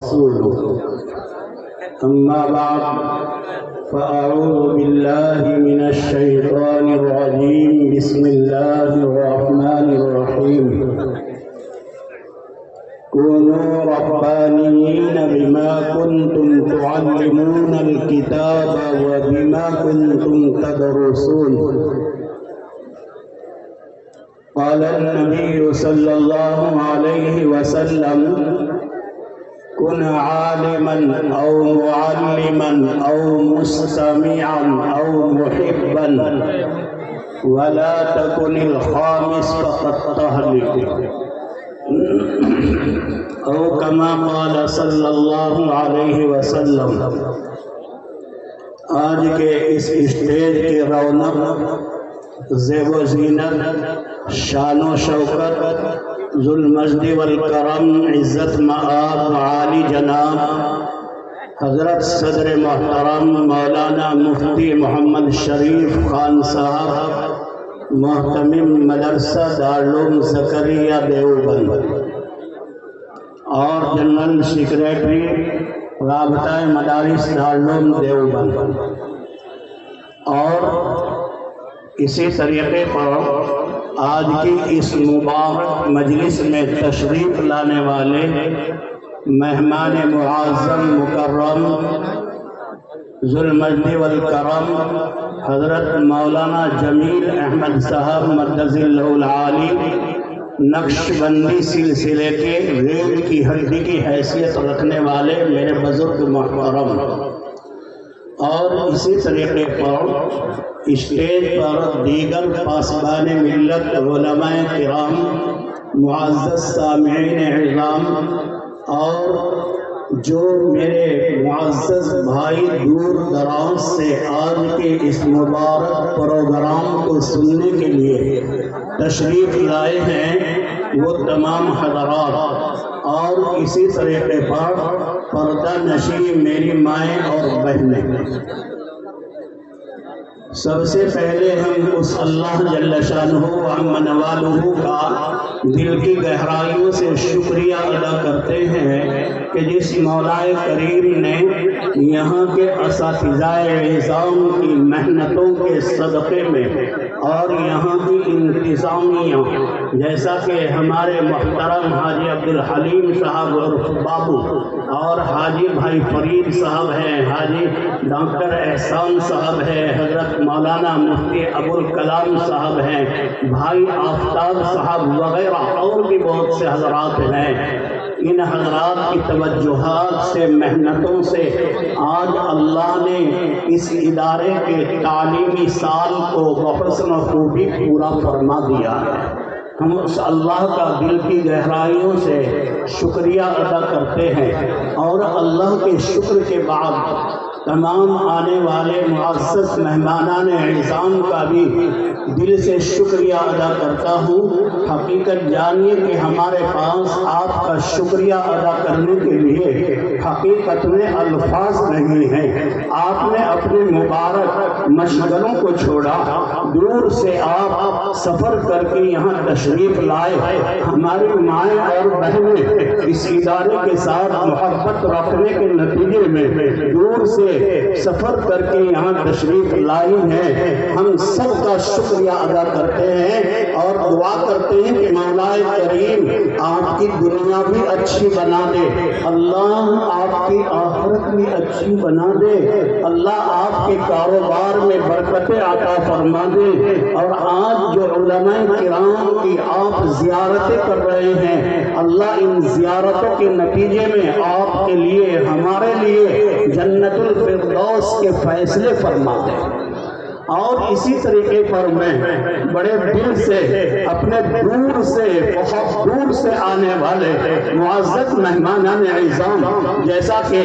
رسوله أما بعد فأعوذ بالله من الشيطان الرجيم بسم الله الرحمن الرحيم كونوا ربانيين بما كنتم تعلمون الكتاب وبما كنتم تدرسون قال النبي صلى الله عليه وسلم كن عالما أو معلما أو مستمعا أو محبا ولا تكن الخامس فقد تهلك أو كما قال صلی اللہ علیہ وسلم۔ آج کے اس اسٹیج کی رونق، زیب و زینت، شان و شوکت، ذو المجد والکرم، عزت مآب عالی جناب حضرت صدر محترم مولانا مفتی محمد شریف خان صاحب، محتمم مدرسہ دارالعلوم زکریا دیوبند اور جنرل سیکریٹری رابطہ مدارس دارالعلوم دیوبند، اور اسی طریقے پر آج کی اس مبارک مجلس میں تشریف لانے والے مہمان معظم مکرم ذو المجد والکرم حضرت مولانا جمیل احمد صاحب مقدس اللہ العالی، نقش بندی سلسلے کے ریڑھ کی ہڈی کی حیثیت رکھنے والے میرے بزرگ محترم، اور اسی طریقے پر اسٹیج پر دیگر پاسبان ملت، علماء کرام، معزز سامعین اعظام، اور جو میرے معزز بھائی دور دراز سے آج کے اس مبارک پروگرام کو سننے کے لیے تشریف لائے ہیں، وہ تمام حضرات، اور اسی طریقے پر پردہ نشین میری مائیں اور بہنیں، سب سے پہلے ہم اس اللہ جل شانہ عم نوالہ کا دل کی گہرائیوں سے شکریہ ادا کرتے ہیں کہ جس مولا کریم نے یہاں کے اساتذہ نظام کی محنتوں کے صدقے میں اور یہاں کی انتظامیہ، جیسا کہ ہمارے محترم حاجی عبدالحلیم صاحب عرف بابو اور حاجی بھائی فرید صاحب ہیں، حاجی ڈاکٹر احسان صاحب ہیں، حضرت مولانا مفتی ابوالکلام صاحب ہیں، بھائی آفتاب صاحب وغیرہ اور بھی بہت سے حضرات ہیں۔ ان حضرات کی توجہات سے، محنتوں سے آج اللہ نے اس ادارے کے تعلیمی سال کو بحسن و خوبی پورا فرما دیا ہے۔ ہم اس اللہ کا دل کی گہرائیوں سے شکریہ ادا کرتے ہیں، اور اللہ کے شکر کے بعد تمام آنے والے معزز مہمانان اعظام کا بھی دل سے شکریہ ادا کرتا ہوں۔ حقیقت جانیے کہ ہمارے پاس آپ کا شکریہ ادا کرنے کے لیے حقیقت میں الفاظ نہیں ہیں۔ آپ نے اپنے مبارک مشغلوں کو چھوڑا، دور سے آپ سفر کر کے یہاں تشریف لائے، ہماری مائیں اور بہنیں اس ادارے کے ساتھ محبت رکھنے کے نتیجے میں دور سے سفر کر کے یہاں تشریف لائی ہیں۔ ہم سب کا شکریہ ادا کرتے ہیں اور دعا کرتے ہیں کہ مولا کریم آپ کی دنیا بھی اچھی بنا دے، اللہ آپ کی آخرت بھی اچھی بنا دے، اللہ آپ کے کاروبار میں برکتیں عطا فرما دے، اور آج جو علماء کرام کی آپ زیارتیں کر رہے ہیں، اللہ ان زیارتوں کے نتیجے میں آپ کے لیے، ہمارے لیے جنت الفردوس کے فیصلے فرما دے۔ اور اسی طریقے پر میں بڑے دل سے اپنے دور سے، بہت دور سے آنے والے معزز مہمانان اعظام، جیسا کہ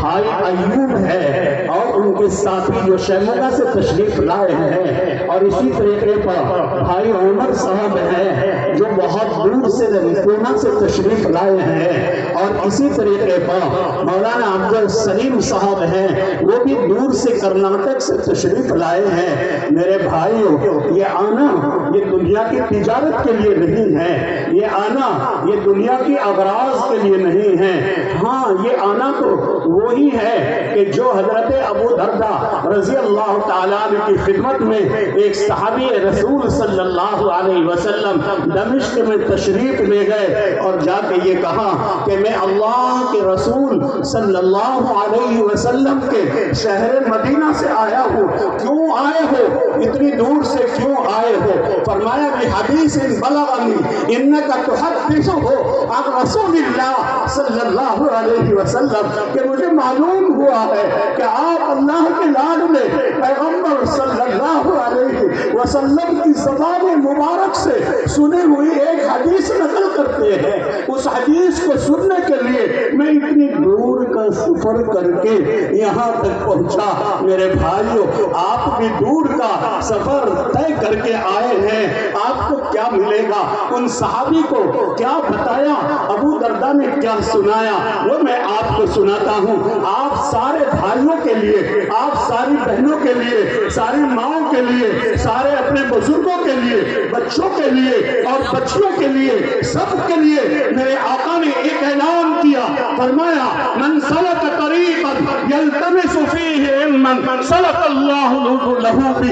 بھائی ایوب ہے اور ان کے ساتھی جو شیموگا سے تشریف لائے ہیں، اور اسی طریقے پر بھائی عمر صاحب ہیں جو بہت دور سے پونا سے تشریف لائے ہیں، اور اسی طریقے پر مولانا عبد السلیم صاحب ہیں، وہ بھی دور سے کرناٹک سے تشریف لائے ہیں، ہے میرے بھائیوں، یہ آنا یہ دنیا کی تجارت کے لیے نہیں ہے، یہ آنا یہ دنیا کی اغراض کے لیے نہیں ہے۔ ہاں یہ آنا تو وہی ہے کہ جو حضرت ابو درداء رضی اللہ تعالیٰ عنہ کی خدمت میں ایک صحابی رسول صلی اللہ علیہ وسلم دمشق میں تشریف لے گئے اور جا کے یہ کہا کہ میں اللہ کے رسول صلی اللہ علیہ وسلم کے شہر مدینہ سے آیا ہوں۔ کیوں آئے ہو؟ اتنی دور سے کیوں آئے ہو؟ فرمایا بحدیث بلغنی انکا تحدث ہو عن رسول اللہ صلی اللہ علیہ وسلم، کہ مجھے معلوم ہوا ہے کہ آپ اللہ کے لاڈلے پیغمبر صلی اللہ علیہ وسلم کی زبان مبارک سے سنی ہوئی ایک حدیث نقل کرتے ہیں۔ اس حدیث کو سننے کے لیے میں اتنی دور کا سفر کر کے یہاں تک پہنچا۔ میرے بھائیوں، آپ بھی دور کا سفر طے کر کے آئے ہیں، آپ کو کیا ملے گا؟ ان صحابی کو کیا بتایا، ابو درداء نے کیا سنایا، وہ میں آپ کو سناتا ہوں۔ آپ سارے بھائیوں کے لیے، آپ ساری بہنوں کے لیے، ساری ماؤں کے لیے، سارے اپنے بزرگوں کے لیے، بچوں کے لیے اور بچیوں کے لیے، سب کے لیے میرے آقا نے ایک اعلان کیا، فرمایا من سلک طریقا یلتمس فیہ علما سلک اللہ لہ بہ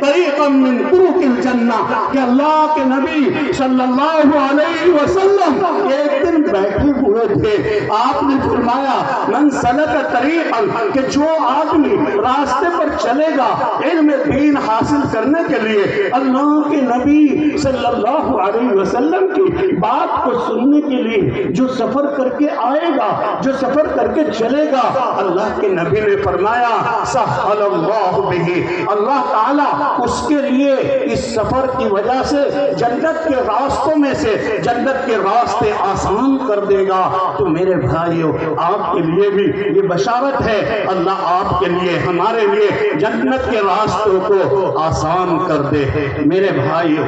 طریقا من طرق الجنہ، کہ اللہ کے نبی صلی اللہ علیہ وسلم ایک دن بیٹھے ہوئے تھے، آپ نے فرمایا من سلک طریقا، کہ جو آدمی راستے پر چلے گا علم دین حاصل کرنے کے لیے، اللہ کے نبی صلی اللہ علیہ وسلم کی بات کو سننے کے لیے جو سفر کر کے آئے گا، جو سفر کر کے چلے گا، اللہ کے نبی نے فرمایا سہل اللہ بہ، اللہ تعالیٰ اس کے لیے اس سفر کی وجہ سے جنت کے راستوں میں سے جنت کے راستے آسان کر دے گا۔ تو میرے بھائیوں، آپ کے لیے بھی یہ بشارت ہے، اللہ آپ کے لیے، ہمارے لیے جنت کے راستوں کو آسان کر دے۔ میرے بھائیوں،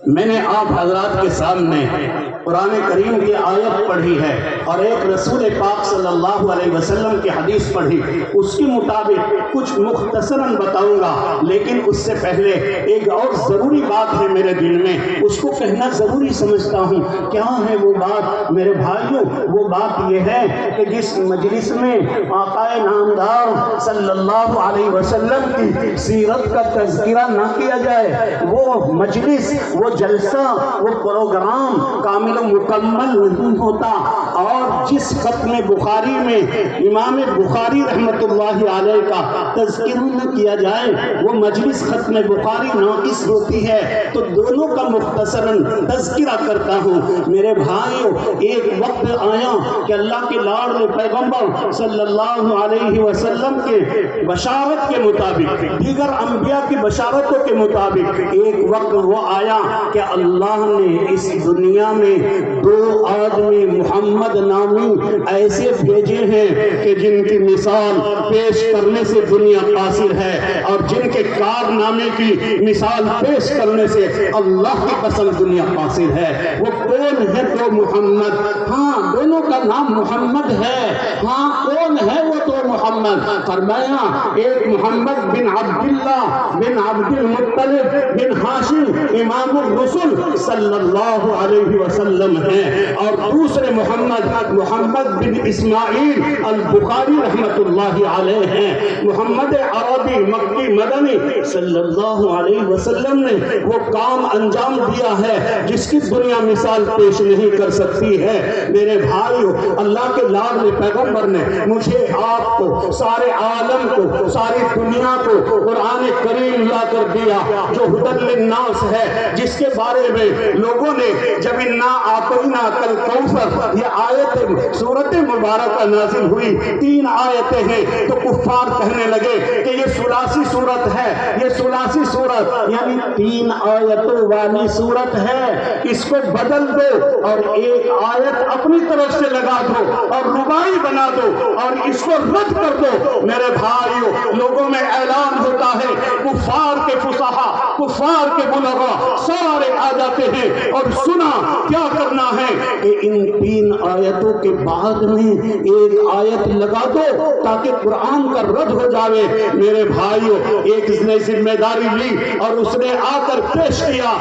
میں نے آپ حضرات کے سامنے قرآن کریم کی آیت پڑھی ہے اور ایک رسول پاک صلی اللہ علیہ وسلم کی حدیث پڑھی، اس کے مطابق کچھ مختصراً بتاؤں گا، لیکن اس سے پہلے ایک اور ضروری بات ہے میرے دل میں، اس کو کہنا ضروری سمجھتا ہوں۔ کیا ہے وہ بات میرے بھائیوں؟ وہ بات یہ ہے کہ جس مجلس میں آقا نامدار صلی اللہ علیہ وسلم کی سیرت کا تذکرہ نہ کیا جائے، وہ مجلس، وہ جلسہ، وہ پروگرام کامل و مکمل نہیں ہوتا۔ اور جس ختم بخاری میں امام بخاری رحمت اللہ علیہ کا تذکرہ نہ کیا جائے، وہ مجلس ختم بخاری ناقص ہوتی ہے۔ تو دونوں کا مختصراً تذکرہ کرتا ہوں۔ میرے بھائیوں، ایک وقت آیا کہ اللہ کے لاڈلے پیغمبر صلی اللہ علیہ وسلم کے بشارت کے مطابق، دیگر انبیاء کی بشارتوں کے مطابق ایک وقت وہ آیا کہ اللہ نے اس دنیا میں دو آدمی محمد نامی ایسے بھیجے ہیں کہ جن کی مثال پیش کرنے سے دنیا قاصر ہے، اور جن کے کارنامے کی مثال پیش کرنے سے اللہ کی قسم دنیا قاصر ہے۔ وہ کون ہے؟ دو محمد۔ ہاں، دونوں کا نام محمد ہے۔ ہاں، کون ہے وہ دو محمد؟ فرمایا ایک محمد بن عبداللہ بن عبد المطلب بن ہاشم امام الرسل صلی اللہ علیہ وسلم ہیں، اور دوسرے محمد بن اسماعیل البخاری رحمت اللہ علیہ ہیں۔ محمد عربی مکی مدنی صلی اللہ علیہ وسلم نے وہ کام انجام دیا ہے جس کی دنیا مثال پیش نہیں کر سکتی ہے۔ میرے بھائیو، اللہ کے لاڈلے پیغمبر نے مجھے، آپ کو، سارے عالم کو، ساری دنیا کو قرآن کریم لا کر دیا جو ہدی للناس ہے، جس کے بارے میں لوگوں نے جب انا اعطینا کل کوثر یہ آیت سورت مبارکہ نازل ہوئی، 3 آیتیں ہیں، تو کفار کہنے لگے کہ یہ ثلاثی صورت ہے، یہ ثلاثی صورت یعنی 3 آیتوں والی صورت ہے، اس کو بدل دو اور ایک آیت اپنی طرف سے لگا دو اور ربائی بنا دو اور اس کو رد کر دو، میرے بھائیوں لوگوں میں اعلان ہوتا ہے، کفار کے فصحا، کفار کے بلغا سارے آ جاتے ہیں اور سنا کیا کرنا ہے کہ ان 3 آیتوں کے بعد میں ایک آیت لگا دو تاکہ قرآن کا رد ہو جاوے۔ میرے بھائیوں ایک نے ذمہ داری لی اور اس نے آ کر پیش کیا،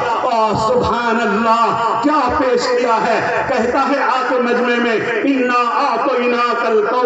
سبحان اللہ کیا پیش کیا ہے، کہتا ہے آ کے مجمع میں اِنَّا أَعْطَيْنَاكَ الْكَوْثَرَ